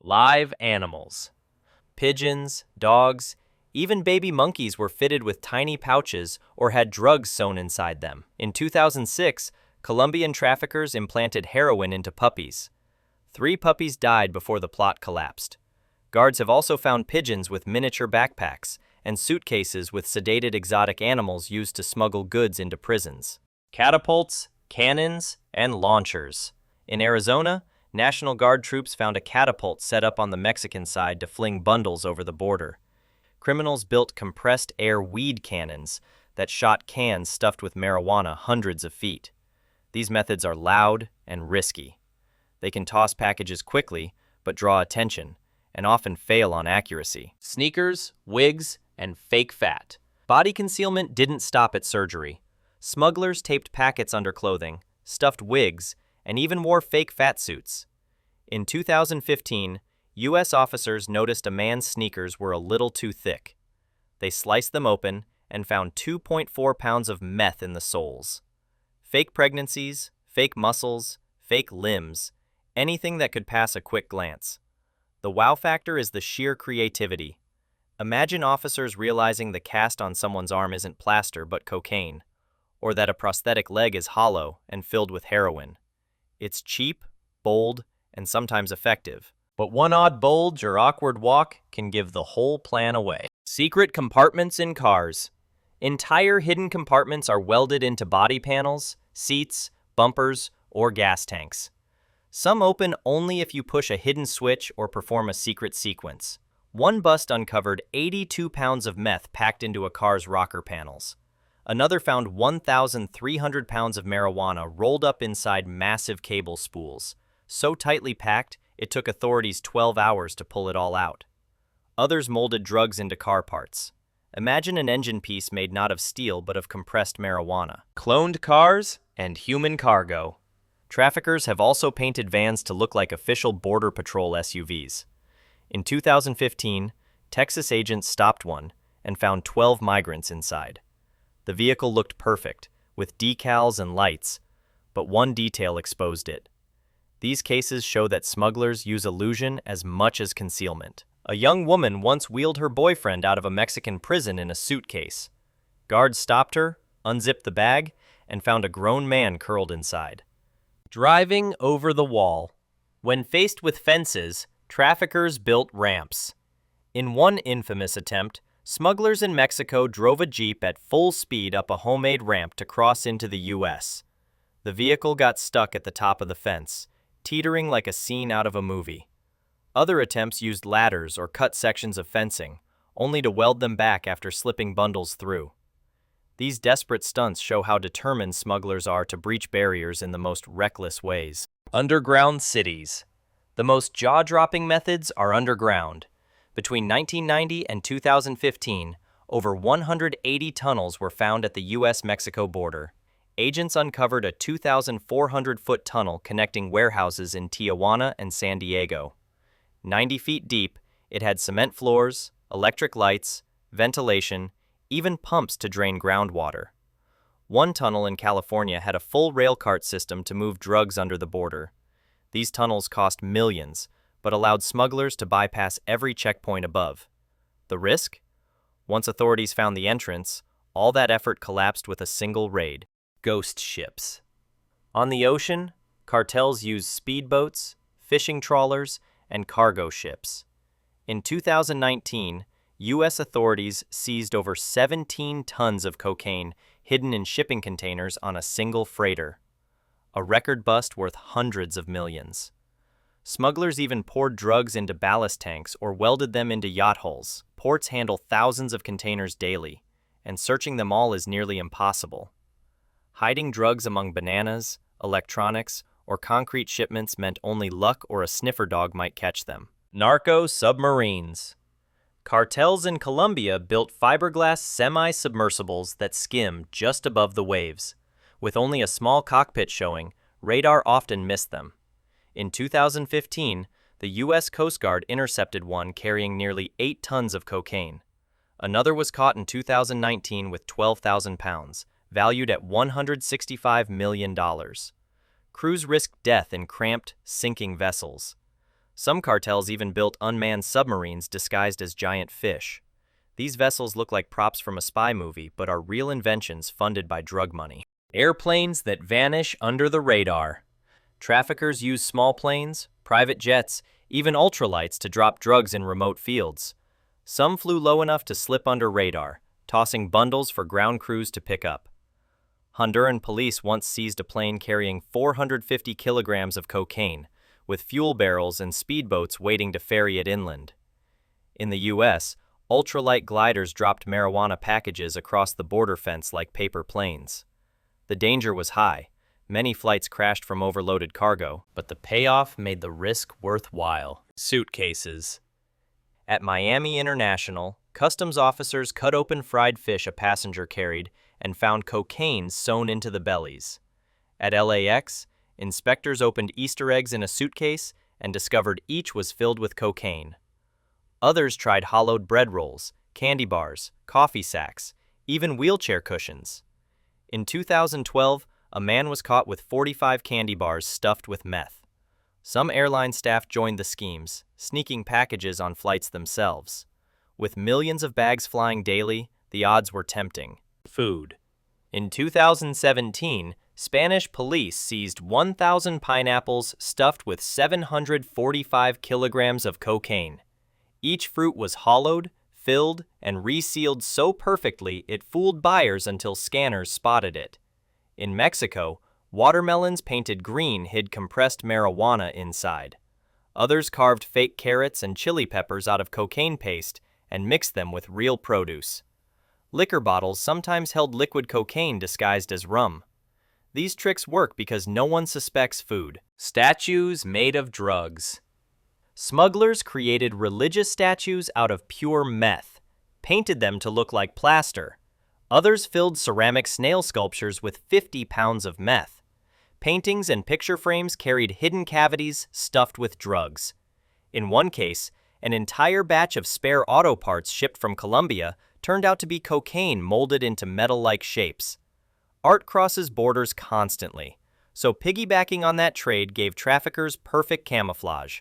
Live animals. Pigeons, dogs, even baby monkeys were fitted with tiny pouches or had drugs sewn inside them. In 2006, Colombian traffickers implanted heroin into puppies. 3 puppies died before the plot collapsed. Guards have also found pigeons with miniature backpacks and suitcases with sedated exotic animals used to smuggle goods into prisons. Catapults, cannons, and launchers. In Arizona, National Guard troops found a catapult set up on the Mexican side to fling bundles over the border. Criminals built compressed air weed cannons that shot cans stuffed with marijuana hundreds of feet. These methods are loud and risky. They can toss packages quickly, but draw attention, and often fail on accuracy. Sneakers, wigs, and fake fat. Body concealment didn't stop at surgery. Smugglers taped packets under clothing, stuffed wigs, and even wore fake fat suits. In 2015, U.S. officers noticed a man's sneakers were a little too thick. They sliced them open and found 2.4 pounds of meth in the soles. Fake pregnancies, fake muscles, fake limbs, anything that could pass a quick glance. The wow factor is the sheer creativity. Imagine officers realizing the cast on someone's arm isn't plaster but cocaine, or that a prosthetic leg is hollow and filled with heroin. It's cheap, bold, and sometimes effective. But one odd bulge or awkward walk can give the whole plan away. Secret compartments in cars. Entire hidden compartments are welded into body panels, seats, bumpers, or gas tanks. Some open only if you push a hidden switch or perform a secret sequence. One bust uncovered 82 pounds of meth packed into a car's rocker panels. Another found 1,300 pounds of marijuana rolled up inside massive cable spools. So tightly packed, it took authorities 12 hours to pull it all out. Others molded drugs into car parts. Imagine an engine piece made not of steel but of compressed marijuana. Cloned cars and human cargo. Traffickers have also painted vans to look like official Border Patrol SUVs. In 2015, Texas agents stopped one and found 12 migrants inside. The vehicle looked perfect, with decals and lights, but one detail exposed it. These cases show that smugglers use illusion as much as concealment. A young woman once wheeled her boyfriend out of a Mexican prison in a suitcase. Guards stopped her, unzipped the bag, and found a grown man curled inside. Driving over the wall. When faced with fences, traffickers built ramps. In one infamous attempt, smugglers in Mexico drove a jeep at full speed up a homemade ramp to cross into the U.S. The vehicle got stuck at the top of the fence, teetering like a scene out of a movie. Other attempts used ladders or cut sections of fencing, only to weld them back after slipping bundles through. These desperate stunts show how determined smugglers are to breach barriers in the most reckless ways. Underground cities. The most jaw-dropping methods are underground. Between 1990 and 2015, over 180 tunnels were found at the U.S.-Mexico border. Agents uncovered a 2,400-foot tunnel connecting warehouses in Tijuana and San Diego. 90 feet deep, it had cement floors, electric lights, ventilation, even pumps to drain groundwater. One tunnel in California had a full railcart system to move drugs under the border. These tunnels cost millions, but allowed smugglers to bypass every checkpoint above. The risk? Once authorities found the entrance, all that effort collapsed with a single raid. Ghost ships. On the ocean, cartels use speedboats, fishing trawlers, and cargo ships. In 2019, U.S. authorities seized over 17 tons of cocaine hidden in shipping containers on a single freighter, a record bust worth hundreds of millions. Smugglers even poured drugs into ballast tanks or welded them into yacht hulls. Ports handle thousands of containers daily, and searching them all is nearly impossible. Hiding drugs among bananas, electronics, or concrete shipments meant only luck or a sniffer dog might catch them. Narco submarines. Cartels in Colombia built fiberglass semi-submersibles that skim just above the waves. With only a small cockpit showing, radar often missed them. In 2015, the U.S. Coast Guard intercepted one carrying nearly 8 tons of cocaine. Another was caught in 2019 with 12,000 pounds, valued at $165 million. Crews risked death in cramped, sinking vessels. Some cartels even built unmanned submarines disguised as giant fish. These vessels look like props from a spy movie, but are real inventions funded by drug money. Airplanes that vanish under the radar. Traffickers use small planes, private jets, even ultralights to drop drugs in remote fields. Some flew low enough to slip under radar, tossing bundles for ground crews to pick up. Honduran police once seized a plane carrying 450 kilograms of cocaine, with fuel barrels and speedboats waiting to ferry it inland. In the U.S., ultralight gliders dropped marijuana packages across the border fence like paper planes. The danger was high. Many flights crashed from overloaded cargo, but the payoff made the risk worthwhile. Suitcases. At Miami International, customs officers cut open fried fish a passenger carried and found cocaine sewn into the bellies. At LAX, inspectors opened Easter eggs in a suitcase and discovered each was filled with cocaine. Others tried hollowed bread rolls, candy bars, coffee sacks, even wheelchair cushions. In 2012, a man was caught with 45 candy bars stuffed with meth. Some airline staff joined the schemes, sneaking packages on flights themselves. With millions of bags flying daily, the odds were tempting. Food. In 2017, Spanish police seized 1,000 pineapples stuffed with 745 kilograms of cocaine. Each fruit was hollowed, filled, and resealed so perfectly it fooled buyers until scanners spotted it. In Mexico, watermelons painted green hid compressed marijuana inside. Others carved fake carrots and chili peppers out of cocaine paste and mixed them with real produce. Liquor bottles sometimes held liquid cocaine disguised as rum. These tricks work because no one suspects food. Statues made of drugs. Smugglers created religious statues out of pure meth, painted them to look like plaster. Others filled ceramic snail sculptures with 50 pounds of meth. Paintings and picture frames carried hidden cavities stuffed with drugs. In one case, an entire batch of spare auto parts shipped from Colombia turned out to be cocaine molded into metal-like shapes. Art crosses borders constantly, so piggybacking on that trade gave traffickers perfect camouflage.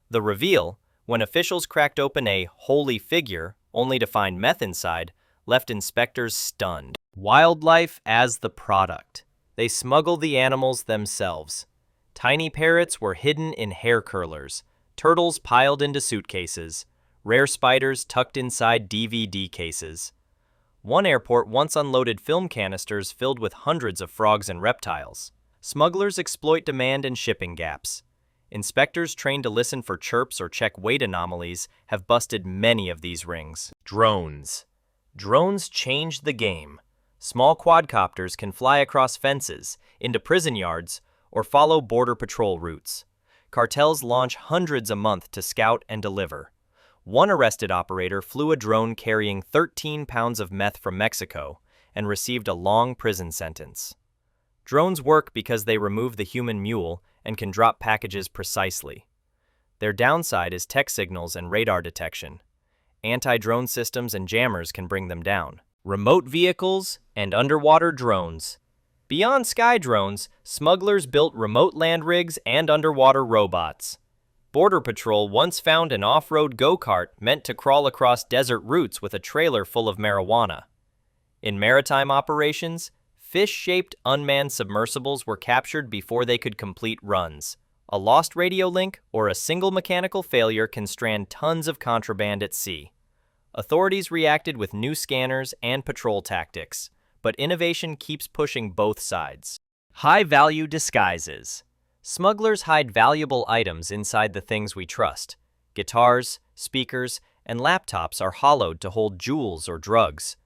The reveal, when officials cracked open a holy figure, only to find meth inside, left inspectors stunned. Wildlife as the product. They smuggle the animals themselves. Tiny parrots were hidden in hair curlers, turtles piled into suitcases, rare spiders tucked inside DVD cases. One airport once unloaded film canisters filled with hundreds of frogs and reptiles. Smugglers exploit demand and shipping gaps. Inspectors trained to listen for chirps or check weight anomalies have busted many of these rings. Drones. Drones changed the game. Small quadcopters can fly across fences, into prison yards, or follow border patrol routes. Cartels launch hundreds a month to scout and deliver. One arrested operator flew a drone carrying 13 pounds of meth from Mexico and received a long prison sentence. Drones work because they remove the human mule and can drop packages precisely. Their downside is tech signals and radar detection. Anti-drone systems and jammers can bring them down. Remote vehicles and underwater drones. Beyond sky drones, smugglers built remote land rigs and underwater robots. Border Patrol once found an off-road go-kart meant to crawl across desert routes with a trailer full of marijuana. In maritime operations, fish-shaped unmanned submersibles were captured before they could complete runs. A lost radio link or a single mechanical failure can strand tons of contraband at sea. Authorities reacted with new scanners and patrol tactics, but innovation keeps pushing both sides. High-value disguises. Smugglers hide valuable items inside the things we trust. Guitars, speakers, and laptops are hollowed to hold jewels or drugs.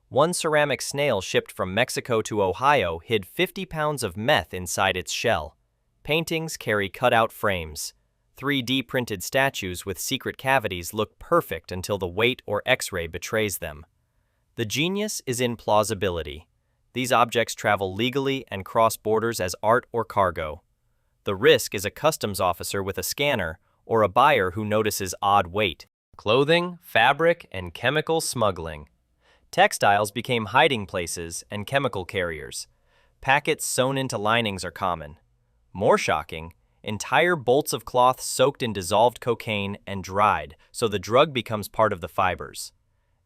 One ceramic snail shipped from Mexico to Ohio hid 50 pounds of meth inside its shell. Paintings carry cutout frames. 3D printed statues with secret cavities look perfect until the weight or X-ray betrays them. The genius is in plausibility. These objects travel legally and cross borders as art or cargo. The risk is a customs officer with a scanner or a buyer who notices odd weight. Clothing, fabric, and chemical smuggling. Textiles became hiding places and chemical carriers. Packets sewn into linings are common. More shocking, Entire bolts of cloth soaked in dissolved cocaine and dried, so the drug becomes part of the fibers.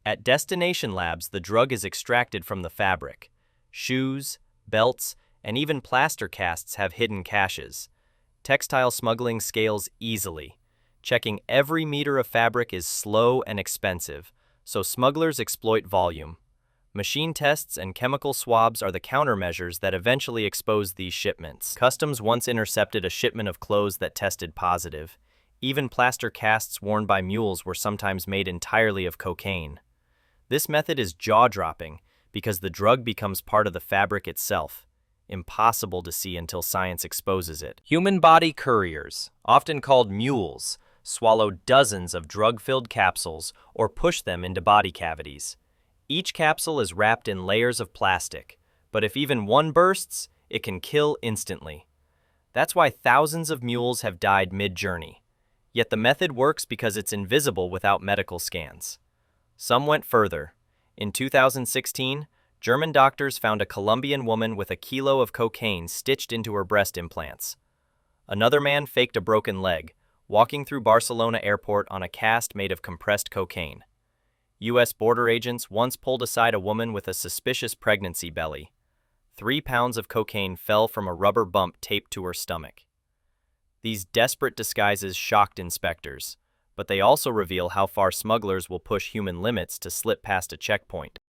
At destination labs, the drug is extracted from the fabric. Shoes, belts, and even plaster casts have hidden caches. Textile smuggling scales easily. Checking every meter of fabric is slow and expensive, so smugglers exploit volume. Machine tests and chemical swabs are the countermeasures that eventually expose these shipments. Customs once intercepted a shipment of clothes that tested positive. Even plaster casts worn by mules were sometimes made entirely of cocaine. This method is jaw-dropping because the drug becomes part of the fabric itself, impossible to see until science exposes it. Human body couriers, often called mules, swallow dozens of drug-filled capsules or push them into body cavities. Each capsule is wrapped in layers of plastic, but if even one bursts, it can kill instantly. That's why thousands of mules have died mid-journey. Yet the method works because it's invisible without medical scans. Some went further. In 2016, German doctors found a Colombian woman with a kilo of cocaine stitched into her breast implants. Another man faked a broken leg, walking through Barcelona airport on a cast made of compressed cocaine. U.S. border agents once pulled aside a woman with a suspicious pregnancy belly. 3 pounds of cocaine fell from a rubber bump taped to her stomach. These desperate disguises shocked inspectors, but they also reveal how far smugglers will push human limits to slip past a checkpoint.